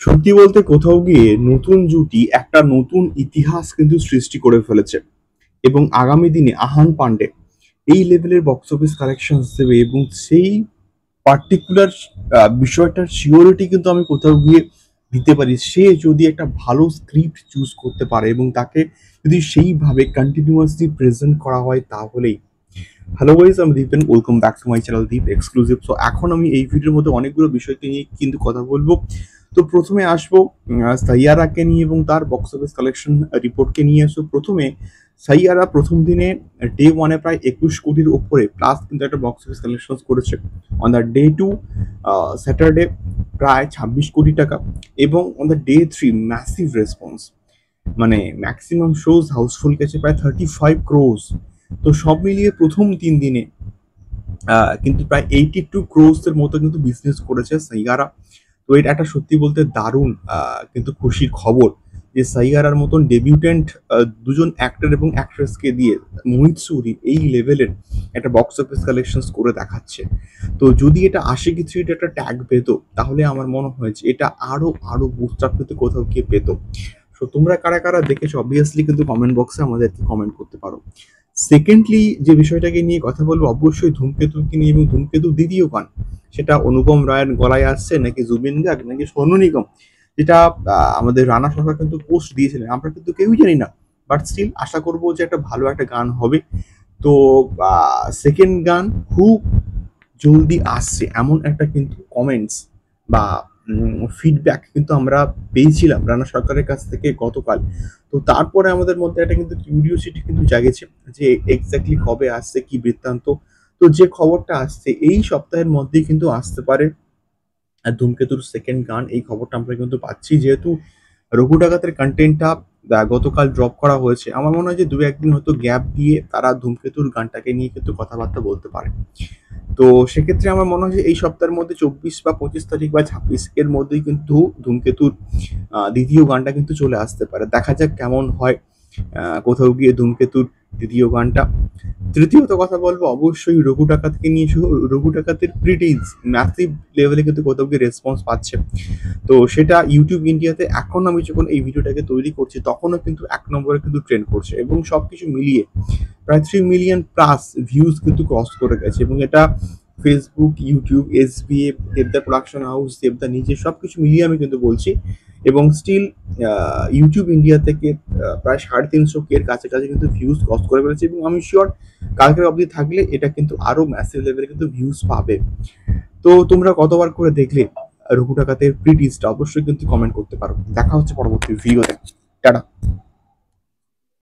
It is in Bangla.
সত্যি বলতে কোথাও গিয়ে নতুন জুটি একটা নতুন ইতিহাস কিন্তু সৃষ্টি করে ফেলেছে এবং আগামী দিনে আহান পান্ডে এই লেভেলের বক্স অফিস কালেকশন দেবে এবং সেই পার্টিকুলার বিষয়টার সিওরিটি কিন্তু আমি কোথাও গিয়ে দিতে পারি। সে যদি একটা ভালো স্ক্রিপ্ট চুজ করতে পারে এবং তাকে যদি সেইভাবে কন্টিনিউয়াসলি প্রেজেন্ট করা হয় তাহলেই। হ্যালো গাইস, আমি Deep, welcome back to my channel Deep exclusive. So এখন আমি এই ভিডিওর মধ্যে অনেকগুলো বিষয়কে নিয়ে কিন্তু কথা বলবো। তো প্রথমে আসবো সাইয়ারাকে নিয়ে এবং তার বক্স অফিস কালেকশন রিপোর্টকে নিয়ে আসবো। প্রথমে সাইয়ারা প্রথম দিনে ডে ওয়ানে প্রায় 21 কোটির ওপরে প্লাস কিন্তু একটা বক্স অফিস কালেকশন করেছে। On the day to Saturday প্রায় 26 কোটি টাকা, এবং on the day three massive response, মানে ম্যাক্সিমাম শোজ হাউসফুল গেছে প্রায় 35 ক্রোজ। তো সব মিলিয়ে প্রথম 3 দিনে কিন্তু প্রায় 82 ক্রোস এর মতো কিন্তু বিজনেস করেছে সাইয়ারা। তো এটা একটা সত্যি বলতে দারুণ কিন্তু খুশির খবর যে সাইয়ারার মতন ডেবিউটেন্ট দুজন অ্যাক্টর এবং অ্যাক্ট্রেসকে দিয়ে মোহিত সুরি এই লেভেলের একটা বক্স অফিস কালেকশন করে দেখাচ্ছে। তো যদি এটা আশিকি থ্রির একটা ট্যাগ পেতো তাহলে আমার মনে হয় যে এটা আরো আরো বুস্ট আপ কিন্তু কোথাও গিয়ে পেতো। সো তোমরা কারা কারা দেখেছো অবভিয়াসলি কিন্তু কমেন্ট বক্সে আমাদেরকে কমেন্ট করতে পারো। সেকেন্ডলি যে বিষয়টাকে নিয়ে কথা বলবো অবশ্যই ধূমকেতুকে নিয়ে, এবং ধূমকেতু দ্বিতীয় গান সেটা অনুপম রায়ের গলায় আসছে নাকি জুবিন গার্গ নাকি সোনু নিগম, যেটা আমাদের রানা সরকার কিন্তু পোস্ট দিয়েছিলেন, আমরা কিন্তু কেউই জানি না। বাট স্টিল আশা করবো যে একটা ভালো একটা গান হবে। তো সেকেন্ড গান খুব জলদি আসছে এমন একটা কিন্তু কমেন্টস বা ফিডব্যাক কিন্তু আমরা পেয়েছিলাম রানা সরকারের কাছ থেকে গতকাল। তো তারপরে আমাদের মধ্যে একটা কিন্তু কিউরিওসিটি কিন্তু জাগেছে যে এক্স্যাক্টলি কবে আসছে, কি বৃত্তান্ত। তো যে খবরটা আসছে এই সপ্তাহের মধ্যেই কিন্তু আসতে পারে ধূমকেতুর সেকেন্ড গান, এই খবরটা আমরা কিন্তু পাচ্ছি। যেহেতু রঘু ডাকাতের কন্টেন্টটা গতকাল ড্রপ করা হয়েছে, আমার মনে হয় যে দু একদিন হয়তো গ্যাপ দিয়ে তারা ধূমকেতুর গানটাকে নিয়ে কিন্তু কথাবার্তা বলতে পারে। তো সেক্ষেত্রে আমার মনে হয় যে এই সপ্তাহের মধ্যে 24 বা 25 তারিখ বা 26 এর মধ্যেই কিন্তু ধূমকেতুর দ্বিতীয় গানটা কিন্তু চলে আসতে পারে। দেখা যাক কেমন হয় কোথাও গিয়ে ধূমকেতুর দ্বিতীয় গানটা। তৃতীয়ত কথা বলবো অবশ্যই রঘু ডাকাতকে নিয়ে। রঘু ডাকাতের প্রিটিজ ম্যাসিভ লেভেলে কিন্তু কোথাও গিয়ে রেসপন্স পাচ্ছে। তো সেটা ইউটিউব ইন্ডিয়াতে এখন আমি যখন এই ভিডিওটাকে তৈরি করছি তখনও কিন্তু 1 নম্বরে কিন্তু ট্রেন্ড করছে, এবং সবকিছু মিলিয়ে প্রায় 3 মিলিয়ন প্লাস ভিউজ কিন্তু ক্রস করে গেছে। এবং এটা ফেসবুক, ইউটিউব, এসবিএফ, দেবদা প্রোডাকশন হাউস, দেবদা নিজে সবকিছু মিলিয়ে আমি কিন্তু বলছি। এবং স্টিল ইউটিউব ইন্ডিয়া থেকে প্রায় 350 এর কাছাকাছি কিন্তু ভিউজ ক্রস করে ফেলেছে, এবং আমি শিওর কালকের অবধি থাকলে এটা কিন্তু আরো ম্যাসিভ লেভেলে কিন্তু ভিউজ পাবে। তো তোমরা কতবার করে দেখলে রঘু ডাকাতের প্রিটিজটা অবশ্যই কিন্তু কমেন্ট করতে পারো। দেখা হচ্ছে পরবর্তী ভিডিওতে। টাটা।